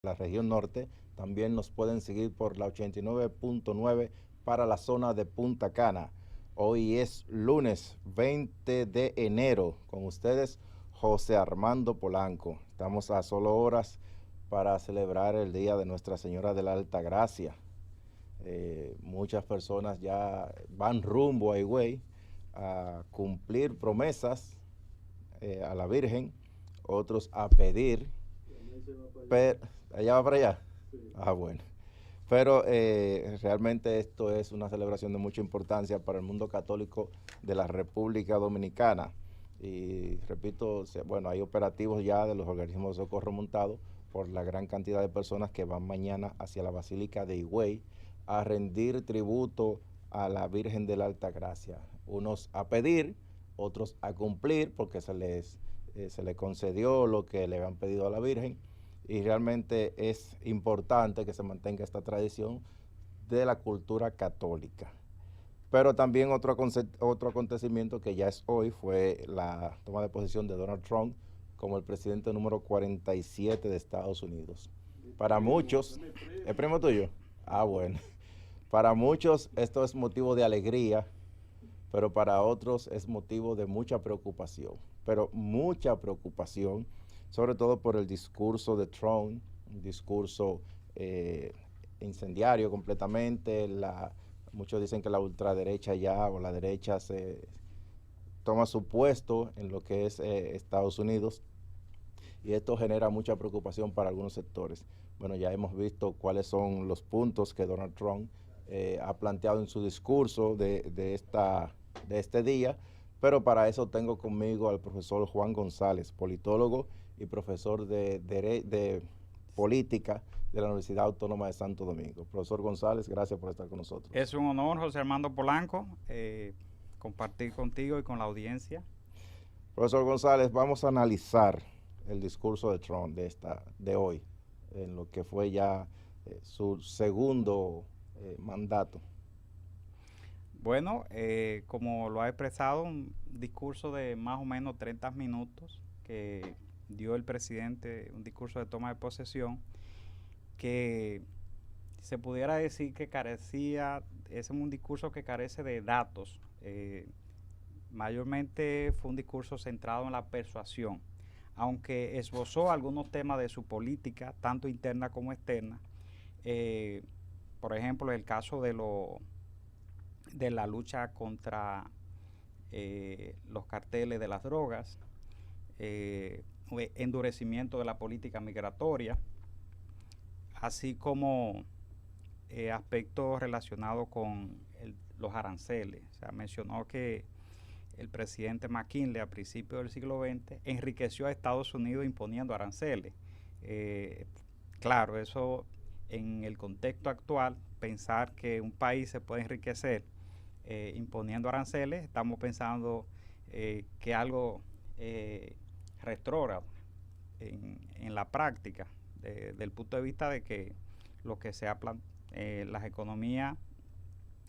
la región norte. También nos pueden seguir por la 89.9 para la zona de Punta Cana. Hoy es lunes 20 de enero. Con ustedes, José Armando Polanco. Estamos a solo horas para celebrar el Día de Nuestra Señora de la Alta Gracia. Muchas personas ya van rumbo a Higüey a cumplir promesas a la Virgen, otros a pedir. Pero, ¿allá va para allá? Sí. Ah, bueno. Pero realmente esto es una celebración de mucha importancia para el mundo católico de la República Dominicana. Y repito, bueno, hay operativos ya de los organismos de socorro montados por la gran cantidad de personas que van mañana hacia la Basílica de Higüey a rendir tributo a la Virgen de la Alta Gracia. Unos a pedir, otros a cumplir, porque se les concedió lo que le habían pedido a la Virgen. Y realmente es importante que se mantenga esta tradición de la cultura católica. Pero también otro acontecimiento que ya es hoy fue la toma de posesión de Donald Trump como el presidente número 47 de Estados Unidos. Para muchos, ¿es primo tuyo? Ah, bueno. Para muchos esto es motivo de alegría, pero para otros es motivo de mucha preocupación. Pero mucha preocupación, sobre todo por el discurso de Trump, un discurso incendiario completamente. Muchos dicen que la ultraderecha ya o la derecha se toma su puesto en lo que es Estados Unidos, y esto genera mucha preocupación para algunos sectores. Bueno, ya hemos visto cuáles son los puntos que Donald Trump ha planteado en su discurso de este día, pero para eso tengo conmigo al profesor Juan González, politólogo y profesor de política de la Universidad Autónoma de Santo Domingo. Profesor González, gracias por estar con nosotros. Es un honor, José Armando Polanco, compartir contigo y con la audiencia. Profesor González, vamos a analizar el discurso de Trump de hoy, en lo que fue ya su segundo mandato. Bueno, como lo ha expresado, un discurso de más o menos 30 minutos que dio el presidente, un discurso de toma de posesión, que se pudiera decir que es un discurso que carece de datos. Mayormente fue un discurso centrado en la persuasión, aunque esbozó algunos temas de su política, tanto interna como externa. Por ejemplo, el caso de la lucha contra los carteles de las drogas, endurecimiento de la política migratoria, así como aspectos relacionados con los aranceles. O sea, mencionó que el presidente McKinley a principios del siglo XX enriqueció a Estados Unidos imponiendo aranceles. Claro, eso en el contexto actual, pensar que un país se puede enriquecer imponiendo aranceles, estamos pensando que algo retrógrado en la práctica, del punto de vista de que lo que se ha las economías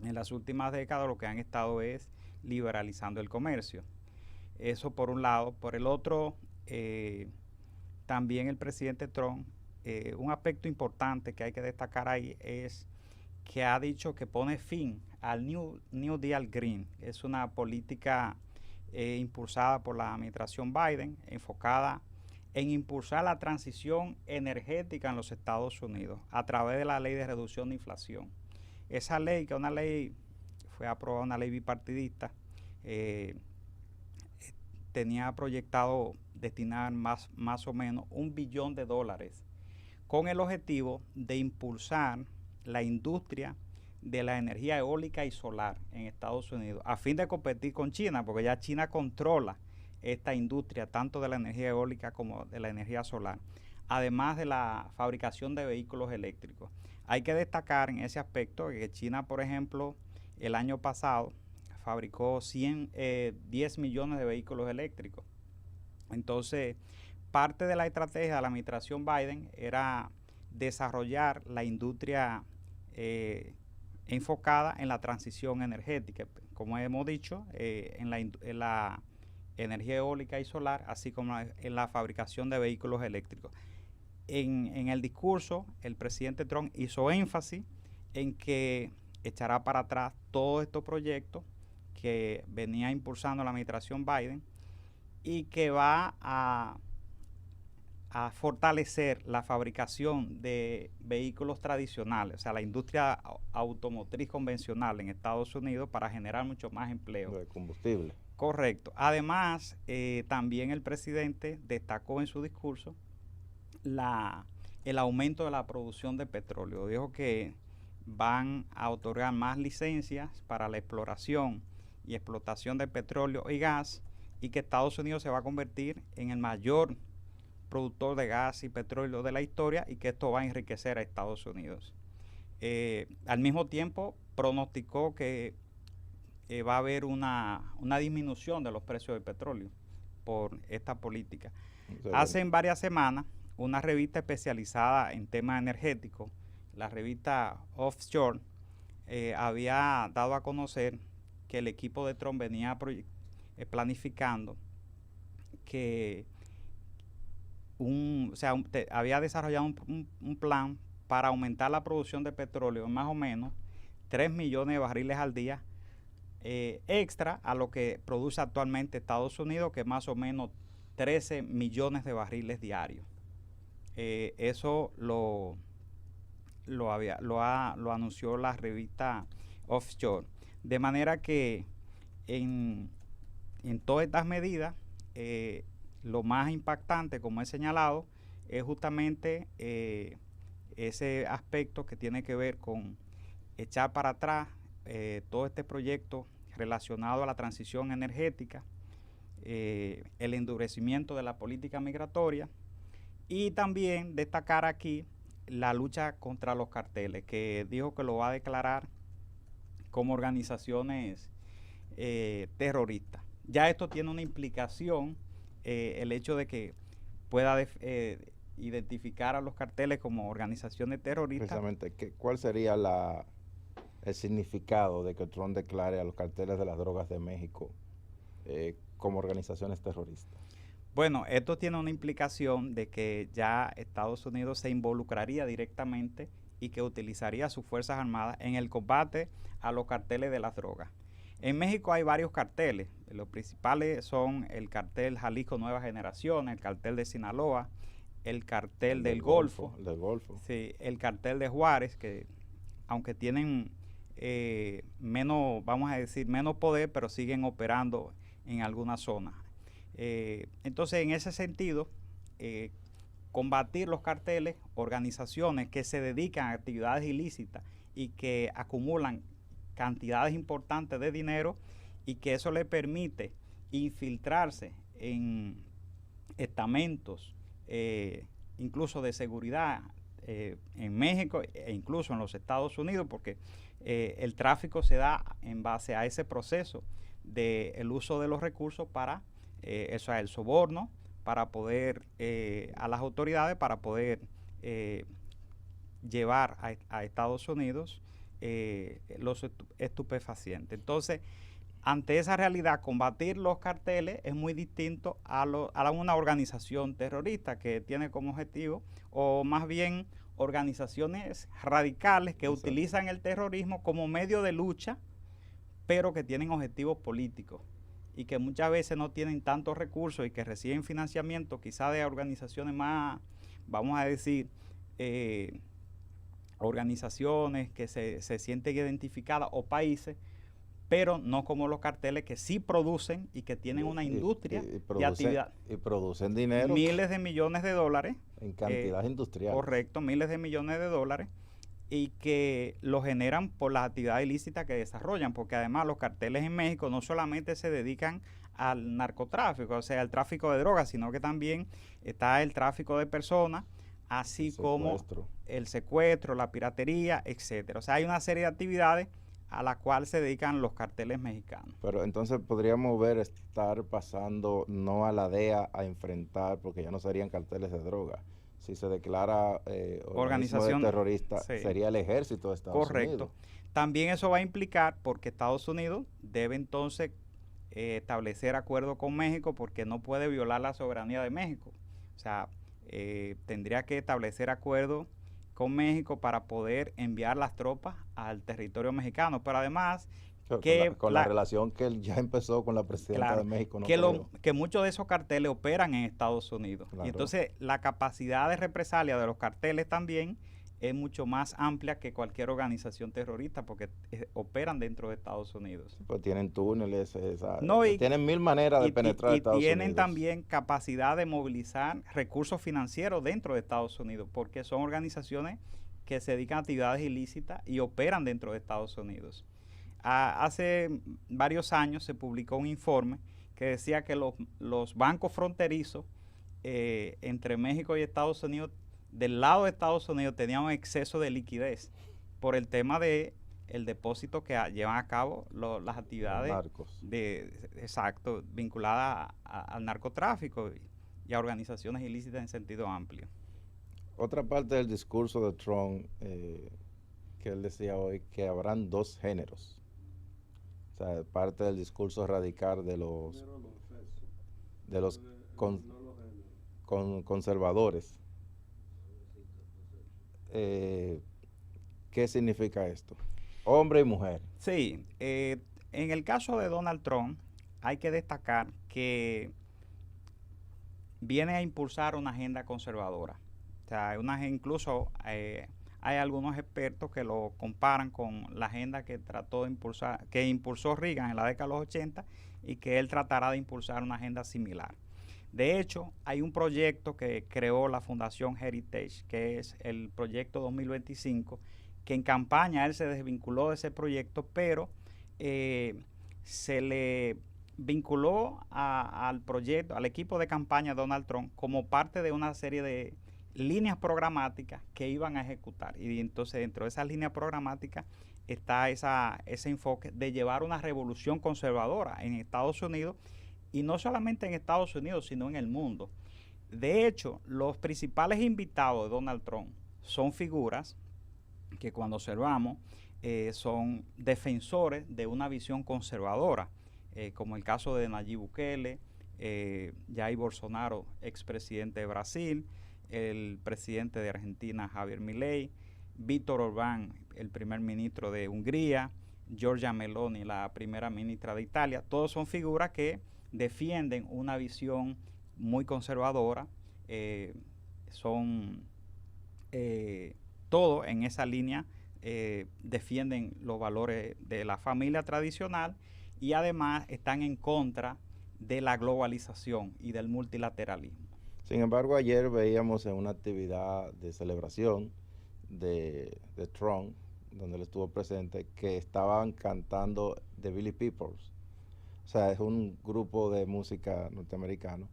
en las últimas décadas lo que han estado es liberalizando el comercio. Eso por un lado. Por el otro, también el presidente Trump, un aspecto importante que hay que destacar ahí es que ha dicho que pone fin al New Deal Green. Es una política impulsada por la administración Biden, enfocada en impulsar la transición energética en los Estados Unidos a través de la ley de reducción de inflación. Esa ley, que es una ley, fue aprobada una ley bipartidista, tenía proyectado destinar más o menos $1 billón con el objetivo de impulsar la industria de la energía eólica y solar en Estados Unidos, a fin de competir con China, porque ya China controla esta industria, tanto de la energía eólica como de la energía solar, además de la fabricación de vehículos eléctricos. Hay que destacar en ese aspecto que China, por ejemplo, el año pasado fabricó 10 millones de vehículos eléctricos. Entonces, parte de la estrategia de la administración Biden era desarrollar la industria enfocada en la transición energética, como hemos dicho, en la energía eólica y solar, así como en la fabricación de vehículos eléctricos. en el discurso, el presidente Trump hizo énfasis en que echará para atrás todos estos proyectos que venía impulsando la administración Biden y que va a fortalecer la fabricación de vehículos tradicionales, o sea, la industria automotriz convencional en Estados Unidos para generar mucho más empleo. De combustible. Correcto. Además, también el presidente destacó en su discurso el aumento de la producción de petróleo. Dijo que van a otorgar más licencias para la exploración y explotación de petróleo y gas, y que Estados Unidos se va a convertir en el mayor productor de gas y petróleo de la historia, y que esto va a enriquecer a Estados Unidos. Al mismo tiempo, pronosticó que va a haber una disminución de los precios del petróleo por esta política. Hace varias semanas, una revista especializada en temas energéticos, la revista Offshore, había dado a conocer que el equipo de Trump venía planificando que había desarrollado un plan para aumentar la producción de petróleo en más o menos 3 millones de barriles al día, extra a lo que produce actualmente Estados Unidos, que es más o menos 13 millones de barriles diarios. Eso lo anunció la revista Offshore. De manera que en todas estas medidas, lo más impactante, como he señalado, es justamente ese aspecto que tiene que ver con echar para atrás todo este proyecto relacionado a la transición energética, el endurecimiento de la política migratoria, y también destacar aquí la lucha contra los carteles, que dijo que lo va a declarar como organizaciones terroristas. Ya esto tiene una implicación, el hecho de que pueda identificar a los carteles como organizaciones terroristas. Precisamente, ¿cuál sería el significado de que Trump declare a los carteles de las drogas de México como organizaciones terroristas? Bueno, esto tiene una implicación de que ya Estados Unidos se involucraría directamente y que utilizaría sus Fuerzas Armadas en el combate a los carteles de las drogas. En México hay varios carteles. Los principales son el cartel Jalisco Nueva Generación, el cartel de Sinaloa, el cartel del Golfo. El del Golfo. Sí, el cartel de Juárez, que aunque tienen menos, vamos a decir, menos poder, pero siguen operando en algunas zonas. Entonces, en ese sentido, combatir los carteles, organizaciones que se dedican a actividades ilícitas y que acumulan cantidades importantes de dinero, y que eso le permite infiltrarse en estamentos, incluso de seguridad, en México e incluso en los Estados Unidos, porque el tráfico se da en base a ese proceso del uso de los recursos para eso es el soborno, para poder a las autoridades, para poder llevar a Estados Unidos los estupefacientes. Entonces, ante esa realidad, combatir los carteles es muy distinto a una organización terrorista que tiene como objetivo, o más bien organizaciones radicales que utilizan el terrorismo como medio de lucha, pero que tienen objetivos políticos y que muchas veces no tienen tantos recursos y que reciben financiamiento quizá de organizaciones más, vamos a decir, organizaciones que se sienten identificadas, o países, pero no como los carteles que sí producen y que tienen una industria de actividad. Y producen dinero. Miles de millones de dólares. En cantidad industrial. Correcto, miles de millones de dólares, y que lo generan por las actividades ilícitas que desarrollan, porque además los carteles en México no solamente se dedican al narcotráfico, o sea, al tráfico de drogas, sino que también está el tráfico de personas, así como el secuestro, la piratería, etcétera. O sea, hay una serie de actividades a las cuales se dedican los carteles mexicanos. Pero entonces podríamos estar pasando no a la DEA a enfrentar, porque ya no serían carteles de droga. Si se declara organización terrorista, sí, sería el ejército de Estados Unidos. Correcto. También eso va a implicar, porque Estados Unidos debe entonces establecer acuerdos con México, porque no puede violar la soberanía de México. O sea, tendría que establecer acuerdos con México para poder enviar las tropas al territorio mexicano, pero además Pero que con la relación que él ya empezó con la presidenta claro, de México, no que, creo. que muchos de esos carteles operan en Estados Unidos. Claro. Y entonces la capacidad de represalia de los carteles también es mucho más amplia que cualquier organización terrorista porque operan dentro de Estados Unidos. Pues tienen túneles, No, tienen mil maneras de penetrar a Estados Unidos. Y tienen también capacidad de movilizar recursos financieros dentro de Estados Unidos porque son organizaciones que se dedican a actividades ilícitas y operan dentro de Estados Unidos. Hace varios años se publicó un informe que decía que los bancos fronterizos entre México y Estados Unidos, del lado de Estados Unidos, tenían un exceso de liquidez por el tema de el depósito que llevan a cabo las actividades exacto, vinculadas al narcotráfico y a organizaciones ilícitas en sentido amplio. Otra parte del discurso de Trump que él decía hoy que habrán dos géneros. O sea, parte del discurso radical de los conservadores. ¿Qué significa esto? Hombre y mujer. Sí, en el caso de Donald Trump hay que destacar que viene a impulsar una agenda conservadora. O sea, incluso hay algunos expertos que lo comparan con la agenda que trató de impulsar, que impulsó Reagan en la década de los 80 y que él tratará de impulsar una agenda similar. De hecho, hay un proyecto que creó la Fundación Heritage, que es el proyecto 2025, que en campaña él se desvinculó de ese proyecto, pero se le vinculó al proyecto, al equipo de campaña de Donald Trump como parte de una serie de líneas programáticas que iban a ejecutar. Y entonces dentro de esas líneas programáticas está ese enfoque de llevar una revolución conservadora en Estados Unidos, y no solamente en Estados Unidos, sino en el mundo. De hecho, los principales invitados de Donald Trump son figuras que cuando observamos son defensores de una visión conservadora, como el caso de Nayib Bukele, Jair Bolsonaro, expresidente de Brasil, el presidente de Argentina, Javier Milei, Víctor Orbán, el primer ministro de Hungría, Giorgia Meloni, la primera ministra de Italia. Todos son figuras que defienden una visión muy conservadora, todo en esa línea, defienden los valores de la familia tradicional y además están en contra de la globalización y del multilateralismo. Sin embargo, ayer veíamos en una actividad de celebración de Trump, donde él estuvo presente, que estaban cantando The Village People. O sea, es un grupo de música norteamericano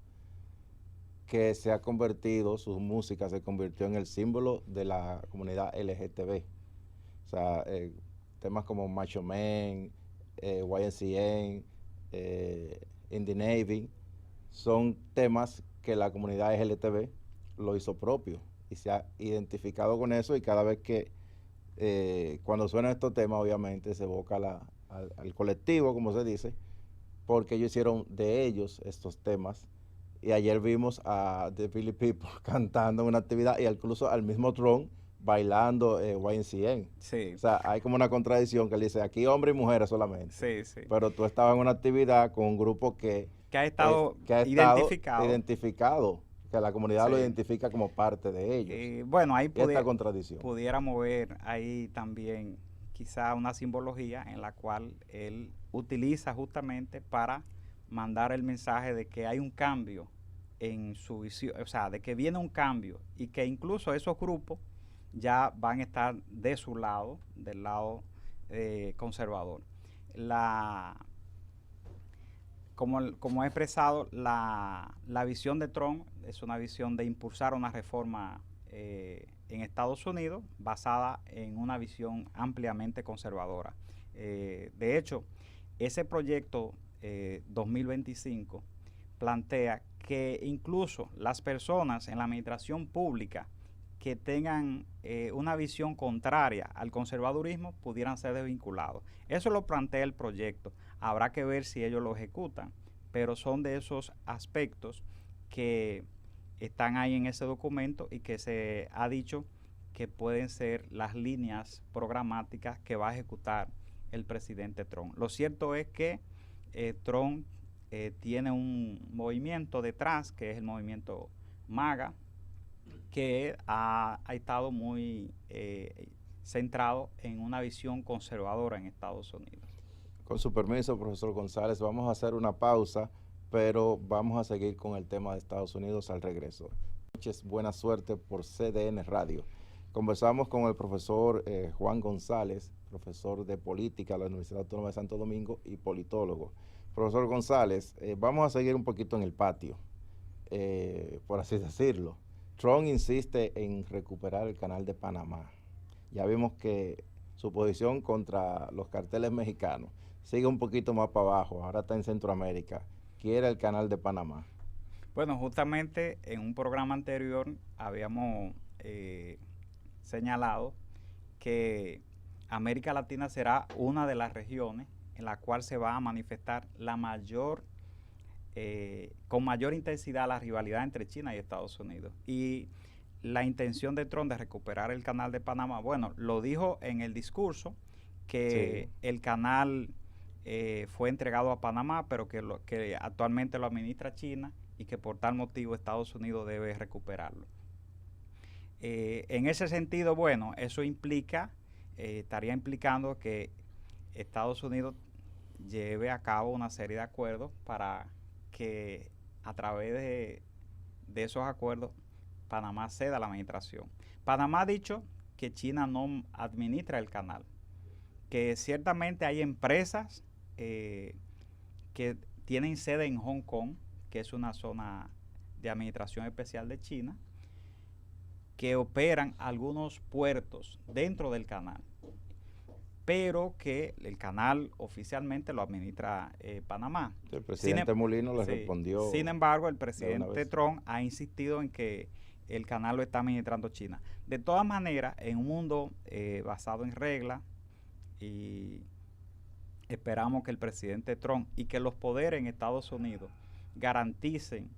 que se ha convertido, su música se convirtió en el símbolo de la comunidad LGTB. O sea, temas como Macho Man, YMCA, In the Navy, son temas que la comunidad LGTB lo hizo propio y se ha identificado con eso, y cada vez que cuando suenan estos temas, obviamente se evoca al colectivo, como se dice, porque ellos hicieron de ellos estos temas. Y ayer vimos a The Village People cantando en una actividad, y incluso al mismo Trump bailando YMCA. Sí. O sea, hay como una contradicción que él dice, aquí hombres y mujeres solamente. Sí, sí. Pero tú estabas en una actividad con un grupo que ha estado identificado, que la comunidad lo identifica como parte de ellos. Bueno, ahí esta contradicción. Pudiéramos ver ahí también quizá una simbología en la cual él utiliza justamente para mandar el mensaje de que hay un cambio en su visión, o sea, de que viene un cambio y que incluso esos grupos ya van a estar de su lado, del lado conservador. Como he expresado, la visión de Trump es una visión de impulsar una reforma en Estados Unidos basada en una visión ampliamente conservadora. De hecho, ese proyecto 2025 plantea que incluso las personas en la administración pública que tengan una visión contraria al conservadurismo pudieran ser desvinculados. Eso lo plantea el proyecto. Habrá que ver si ellos lo ejecutan, pero son de esos aspectos que están ahí en ese documento y que se ha dicho que pueden ser las líneas programáticas que va a ejecutar el presidente Trump. Lo cierto es que Trump tiene un movimiento detrás, que es el movimiento MAGA, que ha estado muy centrado en una visión conservadora en Estados Unidos. Con su permiso, profesor González, vamos a hacer una pausa, pero vamos a seguir con el tema de Estados Unidos al regreso. Buenas noches, buena suerte por CDN Radio. Conversamos con el profesor Juan González, profesor de política de la Universidad Autónoma de Santo Domingo y politólogo. Profesor González, vamos a seguir un poquito en el patio, por así decirlo. Trump insiste en recuperar el canal de Panamá. Ya vimos que su posición contra los carteles mexicanos sigue un poquito más para abajo, ahora está en Centroamérica, quiere el canal de Panamá. Bueno, justamente en un programa anterior habíamos señalado que América Latina será una de las regiones en la cual se va a manifestar con mayor intensidad la rivalidad entre China y Estados Unidos. Y la intención de Trump de recuperar el canal de Panamá, bueno, lo dijo en el discurso que sí, el canal fue entregado a Panamá, pero que actualmente lo administra China y que por tal motivo Estados Unidos debe recuperarlo. En ese sentido, bueno, eso estaría implicando que Estados Unidos lleve a cabo una serie de acuerdos para que a través de esos acuerdos Panamá ceda la administración. Panamá ha dicho que China no administra el canal, que ciertamente hay empresas que tienen sede en Hong Kong, que es una zona de administración especial de China, que operan algunos puertos dentro del canal, pero que el canal oficialmente lo administra Panamá. El presidente Mulino le respondió. Sin embargo, el presidente Trump ha insistido en que el canal lo está administrando China. De todas maneras, en un mundo basado en reglas, y esperamos que el presidente Trump y que los poderes en Estados Unidos garanticen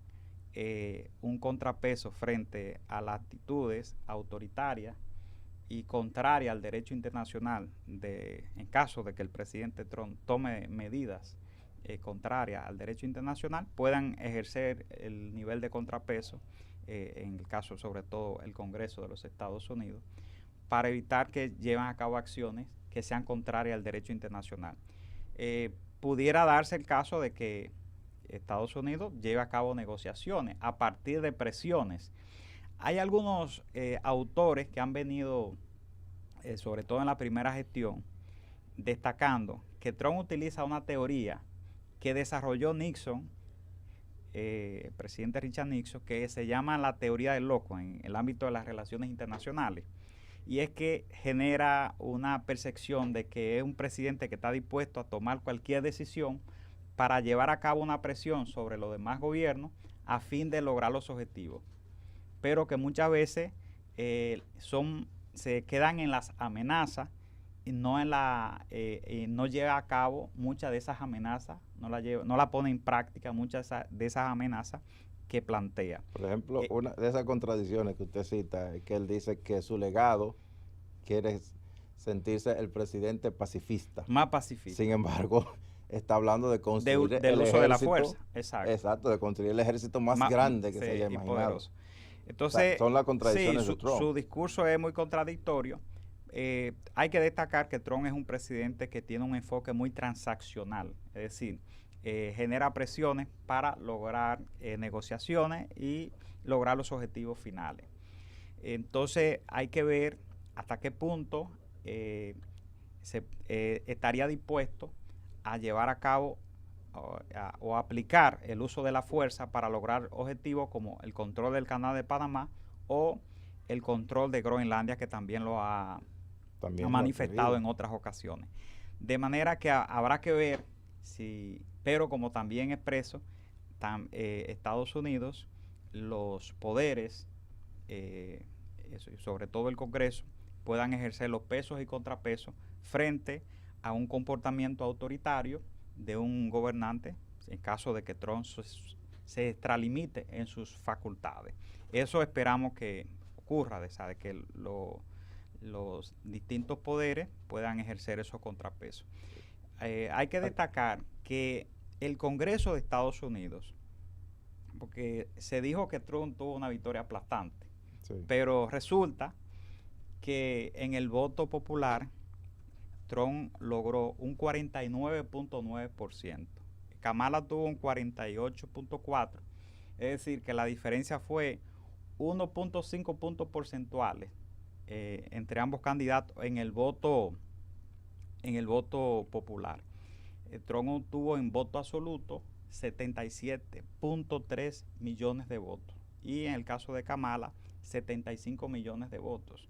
un contrapeso frente a las actitudes autoritarias y contrarias al derecho internacional en caso de que el presidente Trump tome medidas contrarias al derecho internacional, puedan ejercer el nivel de contrapeso, en el caso sobre todo el Congreso de los Estados Unidos, para evitar que lleven a cabo acciones que sean contrarias al derecho internacional. Pudiera darse el caso de que Estados Unidos lleve a cabo negociaciones a partir de presiones. Hay algunos autores que han venido, sobre todo en la primera gestión, destacando que Trump utiliza una teoría que desarrolló Nixon, el presidente Richard Nixon, que se llama la teoría del loco en el ámbito de las relaciones internacionales. Y es que genera una percepción de que es un presidente que está dispuesto a tomar cualquier decisión para llevar a cabo una presión sobre los demás gobiernos a fin de lograr los objetivos, pero que muchas veces se quedan en las amenazas y no lleva a cabo muchas de esas amenazas, no la pone en práctica muchas de esas amenazas que plantea. Por ejemplo, una de esas contradicciones que usted cita es que él dice que su legado quiere sentirse el presidente pacifista. Más pacifista. Sin embargo, está hablando de construir del uso de la fuerza. Exacto. Exacto, de construir el ejército más grande que se haya imaginado. Entonces, o sea, son las contradicciones de Trump. Su discurso es muy contradictorio. Hay que destacar que Trump es un presidente que tiene un enfoque muy transaccional, es decir, genera presiones para lograr negociaciones y lograr los objetivos finales. Entonces hay que ver hasta qué punto estaría dispuesto a llevar a cabo o aplicar el uso de la fuerza para lograr objetivos como el control del canal de Panamá o el control de Groenlandia, que también lo ha manifestado en otras ocasiones. De manera que habrá que ver pero como también expreso, Estados Unidos, los poderes, sobre todo el Congreso, puedan ejercer los pesos y contrapesos frente a un comportamiento autoritario de un gobernante, en caso de que Trump se extralimite en sus facultades. Eso esperamos que ocurra, de que los distintos poderes puedan ejercer esos contrapesos. Hay que destacar que el Congreso de Estados Unidos, porque se dijo que Trump tuvo una victoria aplastante, sí, pero resulta que en el voto popular Trump logró un 49.9%. Kamala tuvo un 48.4%, es decir, que la diferencia fue 1.5 puntos porcentuales entre ambos candidatos en el voto popular. Trump obtuvo en voto absoluto 77.3 millones de votos y en el caso de Kamala 75 millones de votos.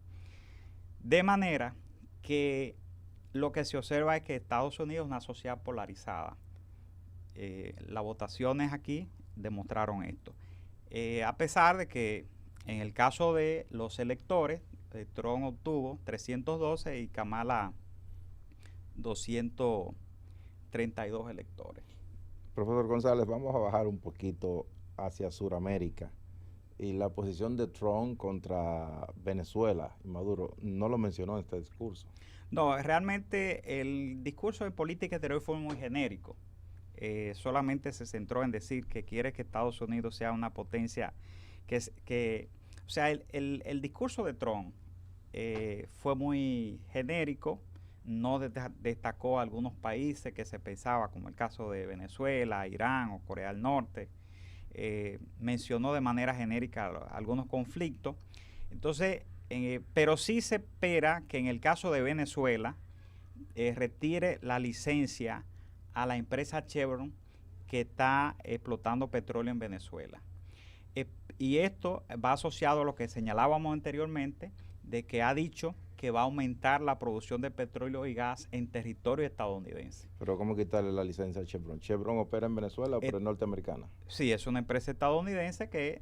De manera que lo que se observa es que Estados Unidos es una sociedad polarizada. Las votaciones aquí demostraron esto. A pesar de que en el caso de los electores, Trump obtuvo 312 y Kamala 232 electores. Profesor González, vamos a bajar un poquito hacia Sudamérica y la posición de Trump contra Venezuela y Maduro. No lo mencionó en este discurso. No, realmente el discurso de política exterior fue muy genérico. Solamente se centró en decir que quiere que Estados Unidos sea una potencia o sea, el discurso de Trump fue muy genérico, no destacó algunos países que se pensaba, como el caso de Venezuela, Irán o Corea del Norte, mencionó de manera genérica algunos conflictos. Entonces, pero sí se espera que en el caso de Venezuela retire la licencia a la empresa Chevron que está explotando petróleo en Venezuela. Y esto va asociado a lo que señalábamos anteriormente, de que ha dicho que va a aumentar la producción de petróleo y gas en territorio estadounidense. ¿Pero cómo quitarle la licencia a Chevron? ¿Chevron opera en Venezuela pero es norteamericana? Sí, es una empresa estadounidense que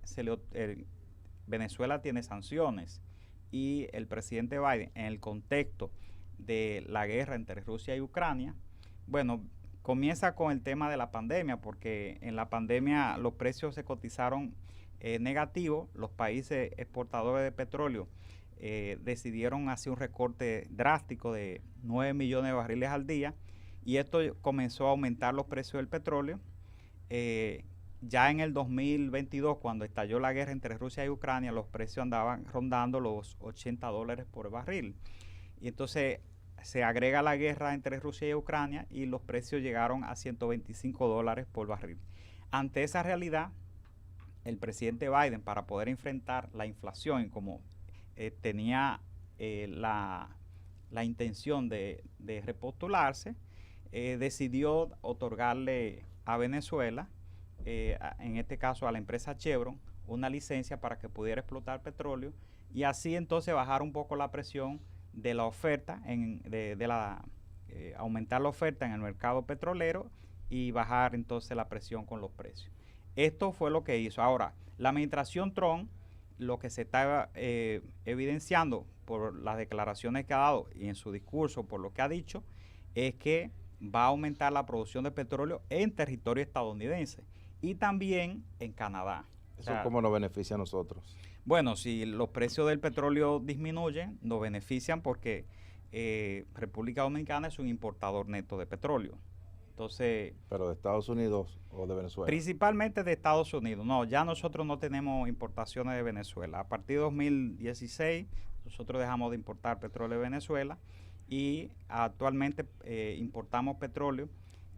Venezuela tiene sanciones y el presidente Biden, en el contexto de la guerra entre Rusia y Ucrania, bueno, comienza con el tema de la pandemia, porque en la pandemia los precios se cotizaron negativos. Los países exportadores de petróleo decidieron hacer un recorte drástico de 9 millones de barriles al día y esto comenzó a aumentar los precios del petróleo. Ya en el 2022, cuando estalló la guerra entre Rusia y Ucrania, los precios andaban rondando los $80 por barril. Y entonces se agrega la guerra entre Rusia y Ucrania y los precios llegaron a $125 por barril. Ante esa realidad, el presidente Biden, para poder enfrentar la inflación, como tenía la intención de repostularse, decidió otorgarle a Venezuela, en este caso a la empresa Chevron, una licencia para que pudiera explotar petróleo y así entonces bajar un poco la presión de la oferta, aumentar la oferta en el mercado petrolero y bajar entonces la presión con los precios. Esto fue lo que hizo. Ahora, la administración Trump, lo que se está evidenciando por las declaraciones que ha dado y en su discurso, por lo que ha dicho, es que va a aumentar la producción de petróleo en territorio estadounidense y también en Canadá. ¿Eso cómo nos beneficia a nosotros? Bueno, si los precios del petróleo disminuyen, nos benefician porque República Dominicana es un importador neto de petróleo. Entonces, ¿pero de Estados Unidos o de Venezuela? Principalmente de Estados Unidos. No, ya nosotros no tenemos importaciones de Venezuela. A partir de 2016, nosotros dejamos de importar petróleo de Venezuela y actualmente importamos petróleo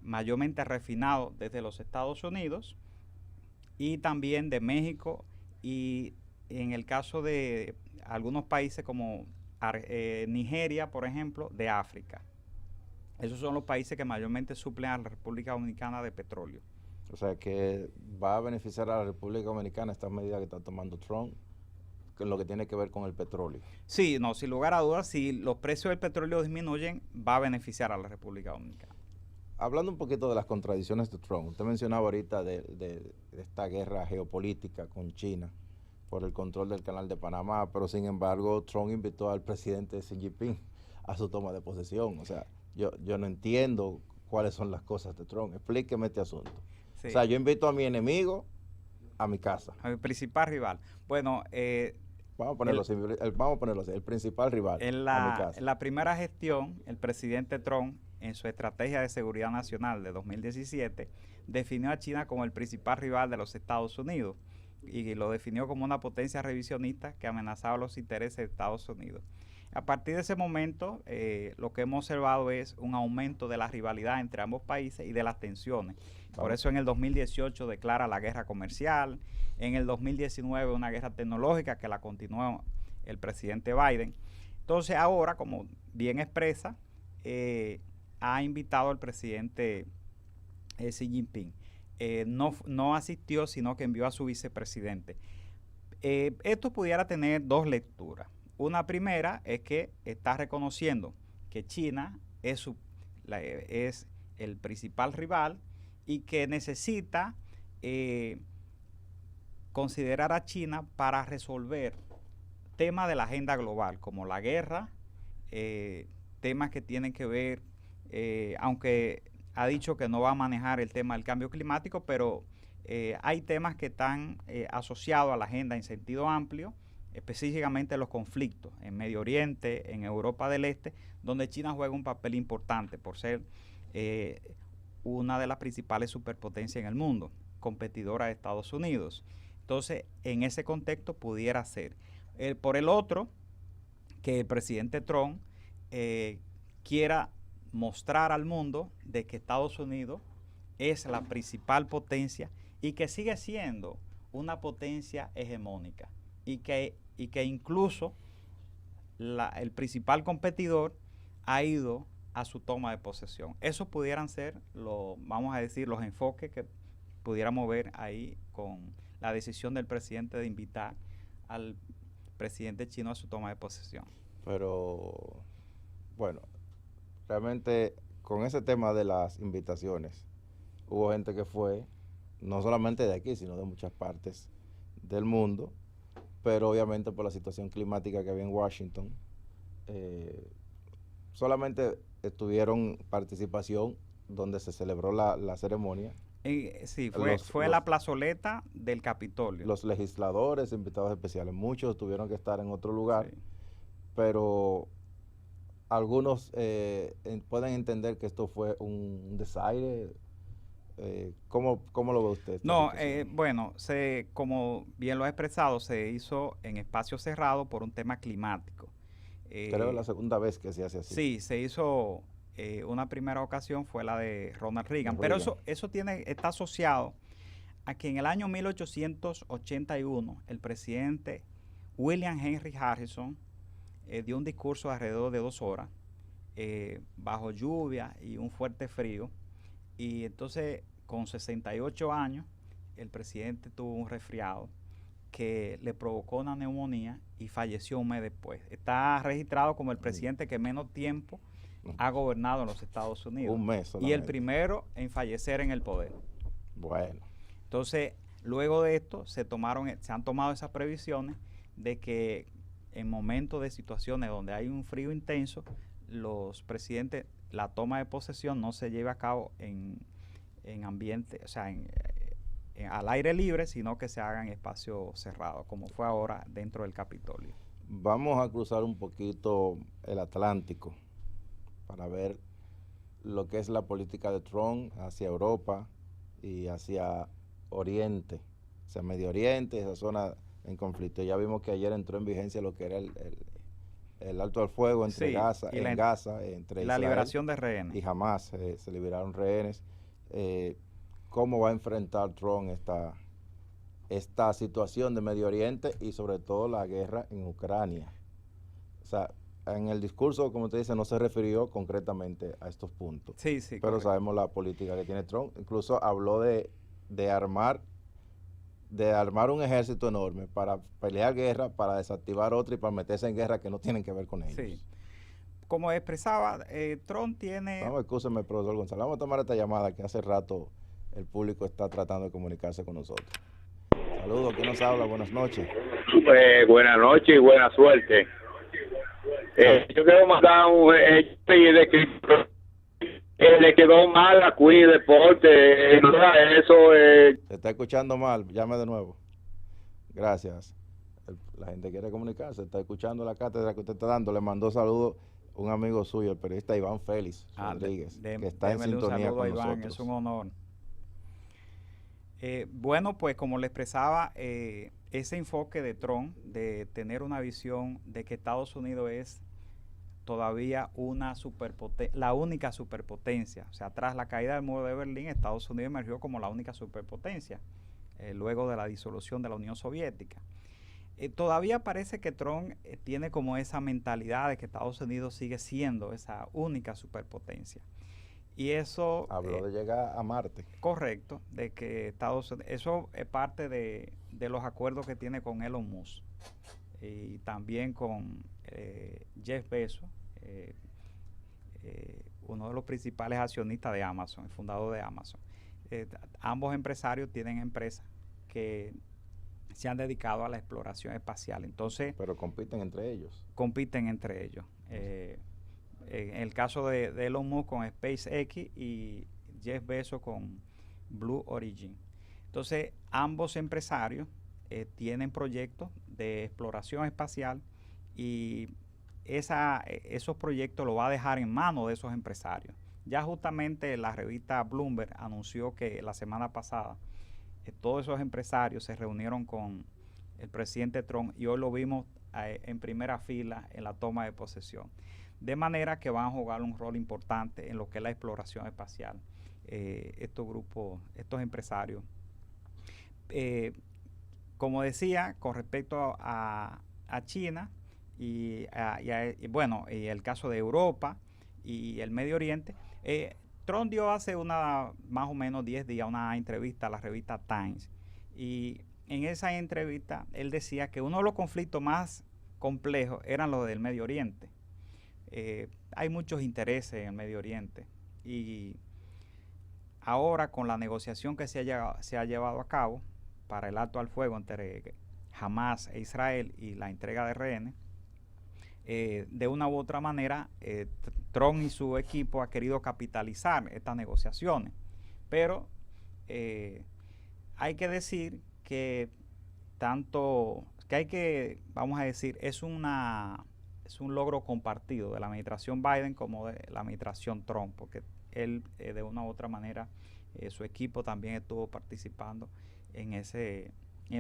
mayormente refinado desde los Estados Unidos y también de México y en el caso de algunos países como Nigeria, por ejemplo, de África. Esos son los países que mayormente suplen a la República Dominicana de petróleo. O sea que va a beneficiar a la República Dominicana estas medidas que está tomando Trump, en lo que tiene que ver con el petróleo. Sí, no, sin lugar a dudas, si los precios del petróleo disminuyen, va a beneficiar a la República Dominicana. Hablando un poquito de las contradicciones de Trump, usted mencionaba ahorita de esta guerra geopolítica con China por el control del canal de Panamá, pero sin embargo Trump invitó al presidente Xi Jinping a su toma de posesión. O sea, yo no entiendo cuáles son las cosas de Trump. Explíqueme este asunto. Sí. O sea, yo invito a mi enemigo a mi casa. A mi principal rival. Bueno, Vamos a ponerlo así, el principal rival en a mi casa. la primera gestión, el presidente Trump, en su estrategia de seguridad nacional de 2017, definió a China como el principal rival de los Estados Unidos y lo definió como una potencia revisionista que amenazaba los intereses de Estados Unidos. A partir de ese momento, lo que hemos observado es un aumento de la rivalidad entre ambos países y de las tensiones. Por eso en el 2018 declara la guerra comercial, en el 2019 una guerra tecnológica que la continuó el presidente Biden. Entonces ahora, como bien expresa, ha invitado al presidente Xi Jinping. No asistió, sino que envió a su vicepresidente. Esto pudiera tener dos lecturas. Una primera es que está reconociendo que China es el principal rival y que necesita considerar a China para resolver temas de la agenda global, como la guerra, temas que tienen que ver, aunque ha dicho que no va a manejar el tema del cambio climático, pero hay temas que están asociados a la agenda en sentido amplio, específicamente los conflictos en Medio Oriente, en Europa del Este, donde China juega un papel importante por ser una de las principales superpotencias en el mundo, competidora de Estados Unidos. Entonces, en ese contexto pudiera ser. Por el otro, que el presidente Trump quiera mostrar al mundo de que Estados Unidos es la principal potencia y que sigue siendo una potencia hegemónica y que incluso el principal competidor ha ido a su toma de posesión. Esos pudieran ser, vamos a decir, los enfoques que pudiéramos ver ahí con la decisión del presidente de invitar al presidente chino a su toma de posesión. Pero, bueno, realmente con ese tema de las invitaciones, hubo gente que fue, no solamente de aquí, sino de muchas partes del mundo, pero obviamente por la situación climática que había en Washington, solamente tuvieron participación donde se celebró la ceremonia. Sí, fue la plazoleta del Capitolio. Los legisladores, invitados especiales, muchos tuvieron que estar en otro lugar, sí, pero algunos pueden entender que esto fue un desaire. ¿Cómo lo ve usted? No, bueno, como bien lo ha expresado, se hizo en espacio cerrado por un tema climático. Creo que es la segunda vez que se hace así. Sí, se hizo, una primera ocasión fue la de Ronald Reagan, pero eso está asociado a que en el año 1881 el presidente William Henry Harrison dio un discurso alrededor de 2 horas, bajo lluvia y un fuerte frío. Y entonces, con 68 años, el presidente tuvo un resfriado que le provocó una neumonía y falleció un mes después. Está registrado como el presidente que menos tiempo ha gobernado en los Estados Unidos. Un mes solamente. Y el primero en fallecer en el poder. Bueno. Entonces, luego de esto, se han tomado esas previsiones de que en momentos de situaciones donde hay un frío intenso, los presidentes, la toma de posesión no se lleve a cabo en ambiente, o sea, al aire libre, sino que se haga en espacio cerrado, como fue ahora dentro del Capitolio. Vamos a cruzar un poquito el Atlántico para ver lo que es la política de Trump hacia Europa y hacia Oriente, hacia Medio Oriente, esa zona en conflicto. Ya vimos que ayer entró en vigencia lo que era el alto al fuego entre Gaza, entre la liberación de rehenes. Y Hamás, se liberaron rehenes. ¿Cómo va a enfrentar Trump esta situación de Medio Oriente y sobre todo la guerra en Ucrania? O sea, en el discurso, como usted dice, no se refirió concretamente a estos puntos. Sí, sí. Pero correcto. Sabemos la política que tiene Trump. Incluso habló de armar un ejército enorme para pelear guerra, para desactivar otra y para meterse en guerra que no tienen que ver con ellos. Sí. Como expresaba, Trump tiene... Vamos, escúcheme, profesor González. Vamos a tomar esta llamada que hace rato el público está tratando de comunicarse con nosotros. Saludos, ¿quién nos habla? Buenas noches. Buenas noches y buena suerte. Yo quiero mandar de que le quedó mal a Queen Deporte, eso está escuchando mal, llame de nuevo. Gracias. La gente quiere comunicarse, está escuchando la cátedra que usted está dando. Le mandó saludos un amigo suyo, el periodista Iván Félix Rodríguez, que está en sintonía con Iván, nosotros. es un honor. Bueno, pues como le expresaba, ese enfoque de Trump de tener una visión de que Estados Unidos es todavía la única superpotencia. O sea, tras la caída del muro de Berlín, Estados Unidos emergió como la única superpotencia, luego de la disolución de la Unión Soviética. Todavía parece que Trump tiene como esa mentalidad de que Estados Unidos sigue siendo esa única superpotencia. Y eso... Habló de llegar a Marte. Correcto, de que Estados Unidos... Eso es parte de los acuerdos que tiene con Elon Musk y también con Jeff Bezos, uno de los principales accionistas de Amazon, el fundador de Amazon. Ambos empresarios tienen empresas que se han dedicado a la exploración espacial. Entonces, pero compiten entre ellos. En el caso de Elon Musk con SpaceX y Jeff Bezos con Blue Origin. Entonces, ambos empresarios tienen proyectos de exploración espacial y esos proyectos lo va a dejar en manos de esos empresarios. Ya justamente la revista Bloomberg anunció que la semana pasada todos esos empresarios se reunieron con el presidente Trump y hoy lo vimos en primera fila en la toma de posesión. De manera que van a jugar un rol importante en lo que es la exploración espacial. Estos empresarios. Como decía, con respecto a China y el caso de Europa y el Medio Oriente, Trump dio hace más o menos 10 días una entrevista a la revista Times y en esa entrevista él decía que uno de los conflictos más complejos eran los del Medio Oriente. Hay muchos intereses en el Medio Oriente y ahora con la negociación que se ha llevado a cabo para el alto al fuego entre Hamas e Israel y la entrega de rehenes, de una u otra manera Trump y su equipo ha querido capitalizar estas negociaciones, pero hay que decir que vamos a decir, es un logro compartido de la administración Biden como de la administración Trump, porque él de una u otra manera su equipo también estuvo participando en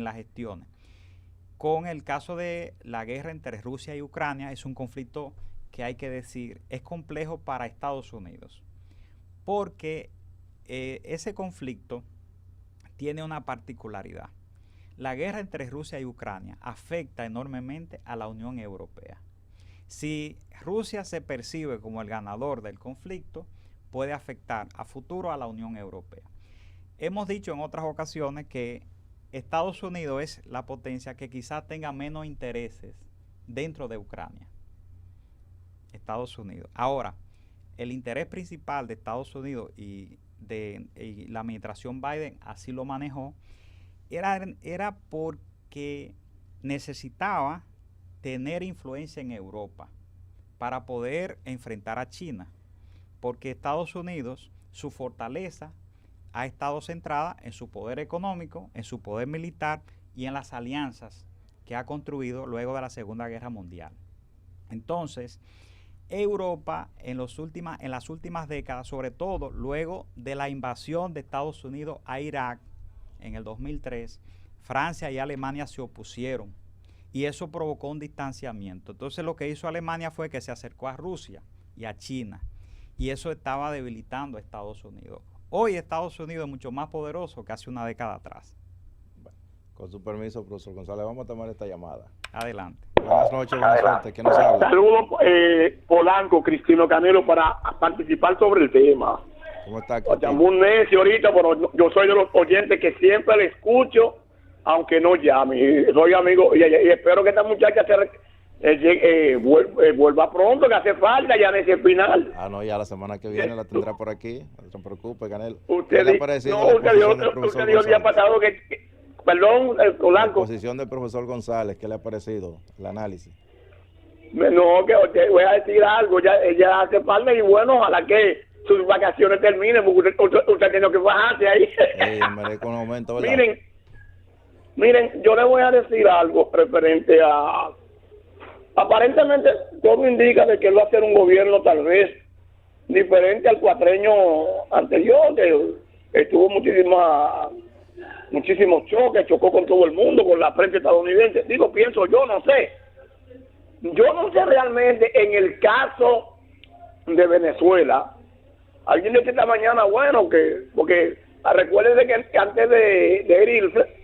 las gestiones. Con el caso de la guerra entre Rusia y Ucrania, es un conflicto que hay que decir es complejo para Estados Unidos, porque ese conflicto tiene una particularidad. La guerra entre Rusia y Ucrania afecta enormemente a la Unión Europea. Si Rusia se percibe como el ganador del conflicto, puede afectar a futuro a la Unión Europea. Hemos dicho en otras ocasiones que Estados Unidos es la potencia que quizás tenga menos intereses dentro de Ucrania. Estados Unidos. Ahora, el interés principal de Estados Unidos y la administración Biden así lo manejó, era porque necesitaba tener influencia en Europa para poder enfrentar a China, porque Estados Unidos, su fortaleza ha estado centrada en su poder económico, en su poder militar y en las alianzas que ha construido luego de la Segunda Guerra Mundial. Entonces, Europa en las últimas décadas, sobre todo luego de la invasión de Estados Unidos a Irak en el 2003, Francia y Alemania se opusieron y eso provocó un distanciamiento. Entonces lo que hizo Alemania fue que se acercó a Rusia y a China y eso estaba debilitando a Estados Unidos. Hoy Estados Unidos es mucho más poderoso que hace una década atrás. Bueno, con su permiso, profesor González, vamos a tomar esta llamada. Adelante. Buenas noches, buenas suerte. ¿Qué nos habla? Saludos, Polanco, Cristino Canelo, para participar sobre el tema. ¿Cómo está, Cristino? Llamó un necio ahorita, pero yo soy de los oyentes que siempre le escucho, aunque no llame. Soy amigo y espero que esta muchacha vuelva pronto, que hace falta ya en ese final. No, ya la semana que viene la tendrá por aquí. No se preocupe, Canelo. Usted dijo el día pasado perdón, Polanco. La posición del profesor González, ¿qué le ha parecido el análisis? No, que voy a decir algo, ella hace falta y bueno, ojalá que sus vacaciones terminen, porque usted tiene que bajarse ahí. Sí, merezco un aumento, ¿verdad? Miren, yo le voy a decir algo referente a... Aparentemente, todo indica de que él va a hacer un gobierno tal vez diferente al cuatrenio anterior, que estuvo muchísimos choques, chocó con todo el mundo, con la prensa estadounidense. Digo, pienso yo, no sé. Yo no sé realmente en el caso de Venezuela. Alguien dice esta mañana, bueno, porque recuérdense que antes de herirse,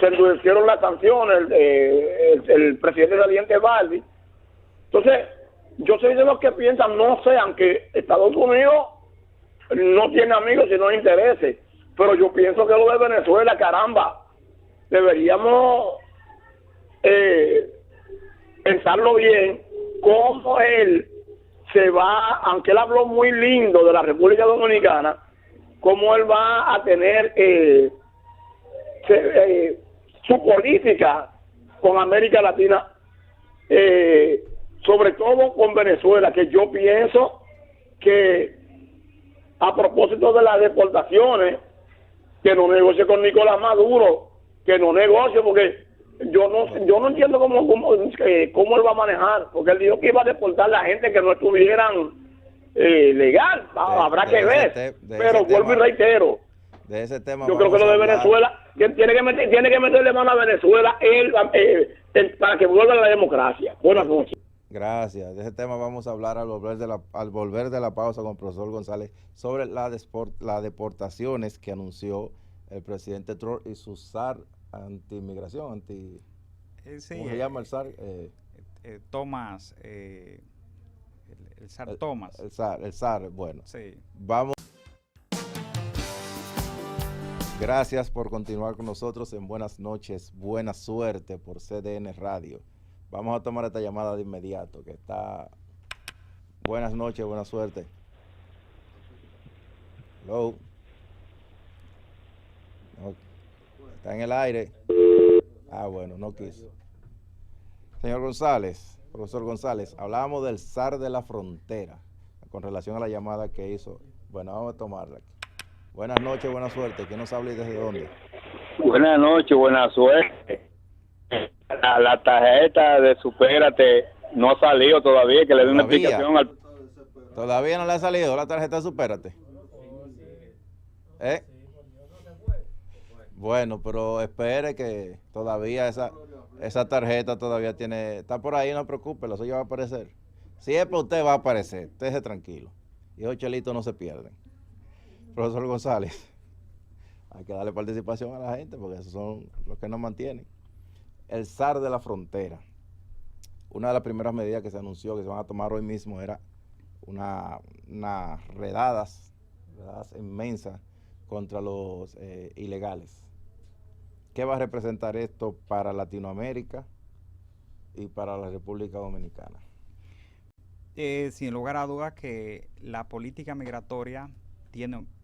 se endurecieron las sanciones, el presidente saliente Balbi. Entonces, yo soy de los que piensan, no sé, aunque Estados Unidos no tiene amigos sino intereses, pero yo pienso que lo de Venezuela, caramba, deberíamos pensarlo bien, cómo él se va, aunque él habló muy lindo de la República Dominicana, cómo él va a tener su política con América Latina, sobre todo con Venezuela, que yo pienso que a propósito de las deportaciones, que no negocie con Nicolás Maduro, que no negocie, porque yo no entiendo cómo él va a manejar, porque él dijo que iba a deportar a la gente que no estuvieran legal, habrá que ver, pero vuelvo y reitero, de ese tema yo creo que lo de Venezuela tiene que meterle mano a Venezuela para que vuelva a la democracia. Buenas noches. Gracias. De ese tema vamos a hablar al volver de la pausa con el profesor González sobre las deportaciones que anunció el presidente Trump y su SAR anti-inmigración, sí, ¿cómo se llama el SAR? Thomas, el SAR Thomas. El SAR, bueno. Sí. Vamos. Gracias por continuar con nosotros en Buenas noches, buena suerte por CDN Radio. Vamos a tomar esta llamada de inmediato, que está... Buenas noches, buena suerte. Hello. No, está en el aire. Ah, bueno, no quiso. Señor González, profesor González, hablábamos del SAR de la frontera, con relación a la llamada que hizo. Bueno, vamos a tomarla aquí. Buenas noches, buena suerte. ¿Quién nos habla y desde dónde? Buenas noches, buena suerte. La tarjeta de Supérate no ha salido todavía, que le dé una explicación al... Todavía no le ha salido la tarjeta de Supérate. Bueno, pero espere que todavía esa tarjeta todavía está por ahí, no se preocupe, eso ya va a aparecer. Si es para usted, va a aparecer, estése tranquilo. Y esos chelitos no se pierden. Profesor González, hay que darle participación a la gente porque esos son los que nos mantienen. El SAR de la frontera. Una de las primeras medidas que se anunció que se van a tomar hoy mismo era unas redadas inmensas contra los ilegales. ¿Qué va a representar esto para Latinoamérica y para la República Dominicana? Sin lugar a dudas que la política migratoria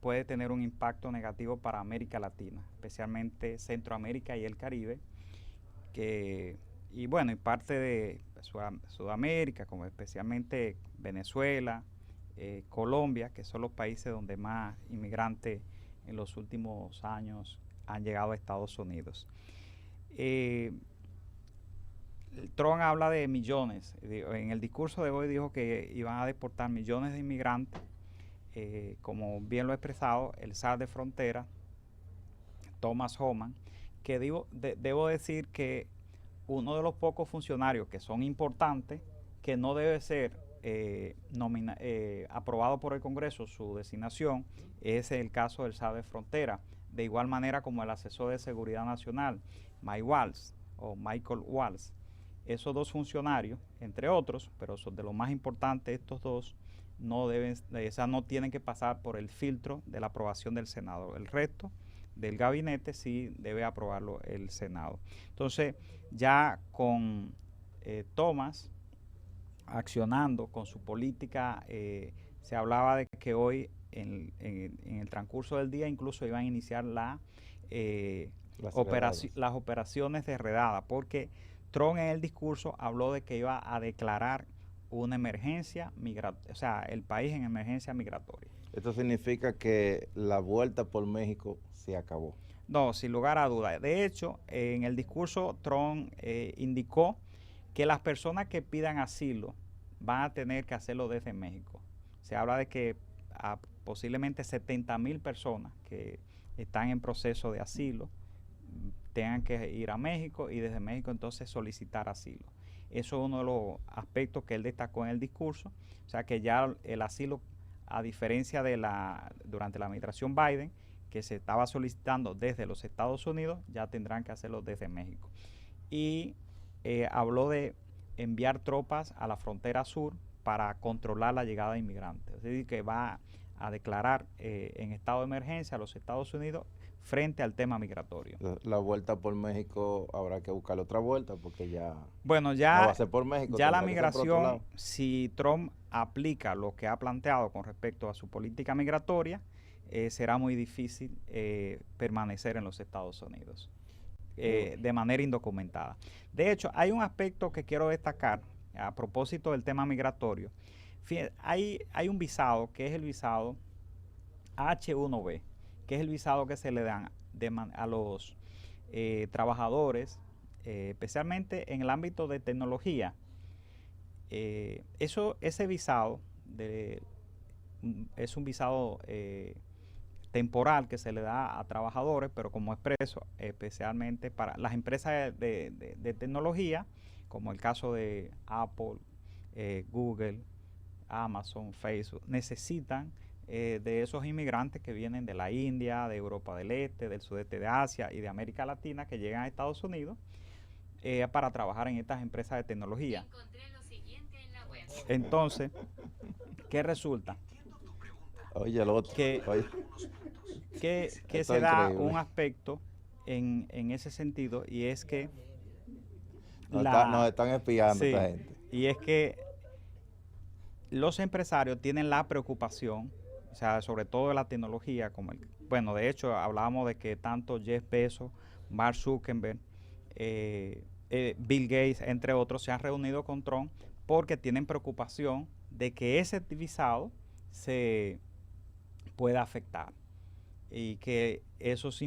puede tener un impacto negativo para América Latina, especialmente Centroamérica y el Caribe, y parte de Sudamérica, como especialmente Venezuela, Colombia, que son los países donde más inmigrantes en los últimos años han llegado a Estados Unidos. Trump habla de millones. En el discurso de hoy dijo que iban a deportar millones de inmigrantes. Como bien lo he expresado, el SAR de frontera, Thomas Homan, que debo decir que uno de los pocos funcionarios que son importantes, que no debe ser aprobado por el Congreso su designación, es el caso del SAR de frontera, de igual manera como el asesor de seguridad nacional, Michael Waltz. Esos dos funcionarios, entre otros, pero son de lo más importante, estos dos, no tienen que pasar por el filtro de la aprobación del Senado. El resto del gabinete sí debe aprobarlo el Senado. Entonces, ya con Thomas accionando con su política, se hablaba de que hoy en el transcurso del día incluso iban a iniciar las operaciones de redada, porque Trump en el discurso habló de que iba a declarar una emergencia migratoria, o sea, el país en emergencia migratoria. Esto significa que la vuelta por México se acabó. No, sin lugar a dudas. De hecho, en el discurso Trump indicó que las personas que pidan asilo van a tener que hacerlo desde México. Se habla de que posiblemente 70,000 personas que están en proceso de asilo tengan que ir a México y desde México entonces solicitar asilo. Eso es uno de los aspectos que él destacó en el discurso. O sea que ya el asilo, a diferencia de durante la administración Biden, que se estaba solicitando desde los Estados Unidos, ya tendrán que hacerlo desde México. Y habló de enviar tropas a la frontera sur para controlar la llegada de inmigrantes. Es decir, que va a declarar en estado de emergencia a los Estados Unidos frente al tema migratorio. La vuelta por México habrá que buscar otra vuelta porque ya, bueno, ya no va a ser por México. Ya la migración, si Trump aplica lo que ha planteado con respecto a su política migratoria, será muy difícil permanecer en los Estados Unidos de manera indocumentada. De hecho, hay un aspecto que quiero destacar a propósito del tema migratorio. Fíjate, hay un visado que es el visado H1B, que es el visado que se le dan a los trabajadores, especialmente en el ámbito de tecnología. Ese visado es un visado temporal que se le da a trabajadores, pero como expreso, especialmente para las empresas de tecnología, como el caso de Apple, Google, Amazon, Facebook, necesitan de esos inmigrantes que vienen de la India, de Europa del Este, del sudeste de Asia y de América Latina, que llegan a Estados Unidos para trabajar en estas empresas de tecnología. Entonces, ¿qué resulta? Oye, el otro. Que se da un aspecto en ese sentido, y es que nos están espiando esta gente. Y es que los empresarios tienen la preocupación, o sea, sobre todo de la tecnología, bueno, de hecho hablábamos de que tanto Jeff Bezos, Mark Zuckerberg, Bill Gates, entre otros, se han reunido con Trump porque tienen preocupación de que ese visado se pueda afectar y que esos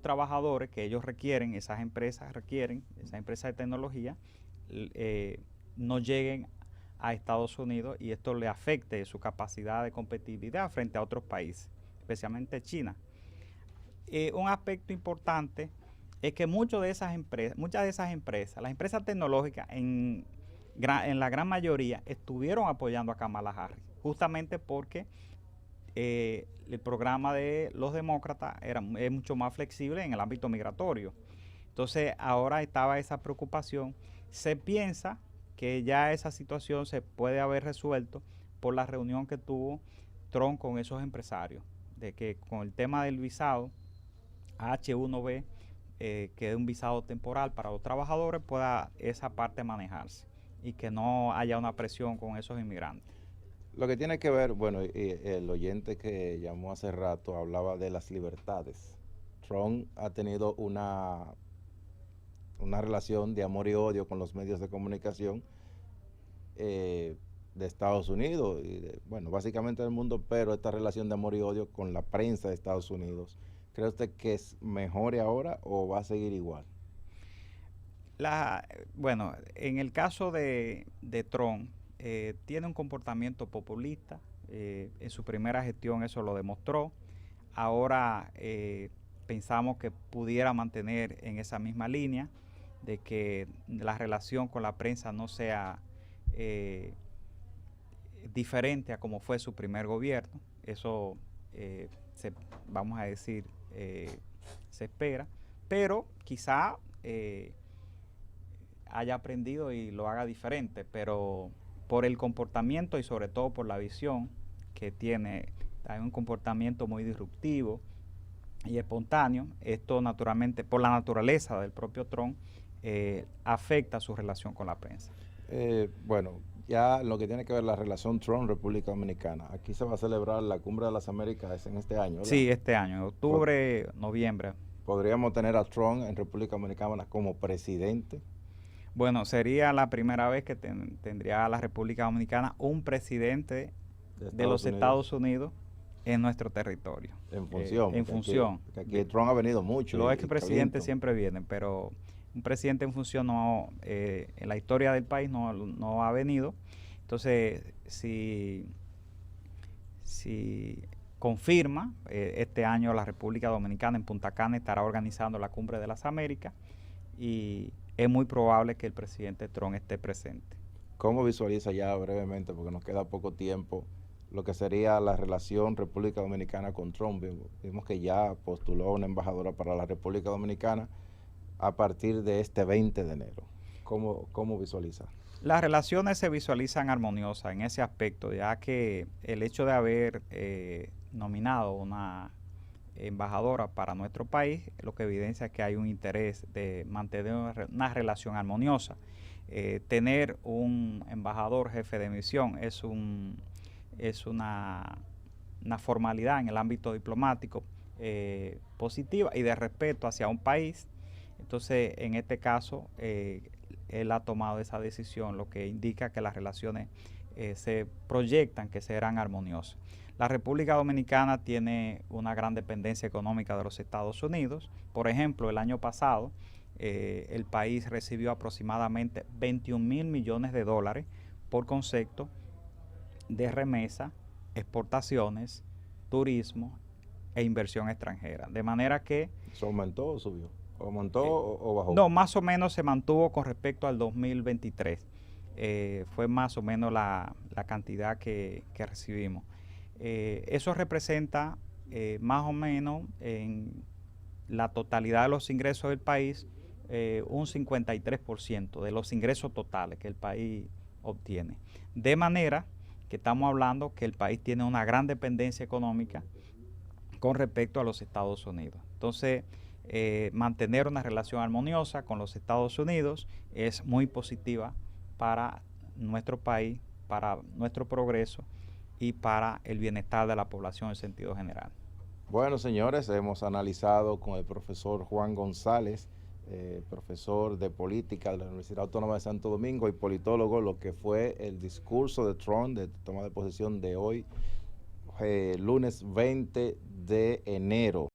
trabajadores que ellos requieren, esas empresas de tecnología, no lleguen a Estados Unidos y esto le afecte su capacidad de competitividad frente a otros países, especialmente China. Un aspecto importante es que muchas de esas empresas, las empresas tecnológicas en la gran mayoría estuvieron apoyando a Kamala Harris, justamente porque el programa de los demócratas es mucho más flexible en el ámbito migratorio. Entonces ahora estaba esa preocupación. Se piensa que ya esa situación se puede haber resuelto por la reunión que tuvo Trump con esos empresarios, de que con el tema del visado H1B, que es un visado temporal para los trabajadores, pueda esa parte manejarse y que no haya una presión con esos inmigrantes. Lo que tiene que ver, bueno, el oyente que llamó hace rato hablaba de las libertades. Trump ha tenido una relación de amor y odio con los medios de comunicación de Estados Unidos y bueno, básicamente del mundo, pero esta relación de amor y odio con la prensa de Estados Unidos, ¿cree usted que mejore ahora o va a seguir igual? Bueno, en el caso de Trump, tiene un comportamiento populista. En su primera gestión eso lo demostró. Ahora pensamos que pudiera mantener en esa misma línea de que la relación con la prensa no sea diferente a como fue su primer gobierno. Eso vamos a decir se espera, pero quizá haya aprendido y lo haga diferente, pero por el comportamiento y sobre todo por la visión que tiene, hay un comportamiento muy disruptivo y espontáneo. Esto naturalmente, por la naturaleza del propio Trump, afecta su relación con la prensa. Bueno, ya lo que tiene que ver la relación Trump-República Dominicana, aquí se va a celebrar la Cumbre de las Américas en este año, ¿verdad? Sí, este año, en octubre, noviembre. ¿Podríamos tener a Trump en República Dominicana como presidente? Bueno, sería la primera vez que tendría la República Dominicana un presidente de los Estados Unidos en nuestro territorio. En función. En función. Aquí Trump ha venido mucho. Los expresidentes siempre vienen, pero un presidente en función no, en la historia del país no ha venido. Entonces, si confirma, este año la República Dominicana en Punta Cana estará organizando la Cumbre de las Américas y es muy probable que el presidente Trump esté presente. ¿Cómo visualiza ya brevemente, porque nos queda poco tiempo, lo que sería la relación República Dominicana con Trump? Vimos que ya postuló una embajadora para la República Dominicana a partir de este 20 de enero. ¿Cómo visualiza? Las relaciones se visualizan armoniosas en ese aspecto, ya que el hecho de haber nominado una embajadora para nuestro país, lo que evidencia es que hay un interés de mantener una relación armoniosa. Tener un embajador jefe de misión es una formalidad en el ámbito diplomático positiva y de respeto hacia un país. Entonces, en este caso, él ha tomado esa decisión, lo que indica que las relaciones se proyectan que serán armoniosas. La República Dominicana tiene una gran dependencia económica de los Estados Unidos. Por ejemplo, el año pasado el país recibió aproximadamente 21.000 millones de dólares por concepto de remesa, exportaciones, turismo e inversión extranjera. De manera que... ¿Se aumentó o subió? ¿Aumentó o bajó? No, más o menos se mantuvo con respecto al 2023. Fue más o menos la cantidad que recibimos. Eso representa más o menos en la totalidad de los ingresos del país un 53% de los ingresos totales que el país obtiene. De manera que estamos hablando que el país tiene una gran dependencia económica con respecto a los Estados Unidos. Entonces, mantener una relación armoniosa con los Estados Unidos es muy positiva para nuestro país, para nuestro progreso y para el bienestar de la población en sentido general. Bueno, señores, hemos analizado con el profesor Juan González, profesor de política de la Universidad Autónoma de Santo Domingo y politólogo, lo que fue el discurso de Trump de toma de posesión de hoy, lunes 20 de enero.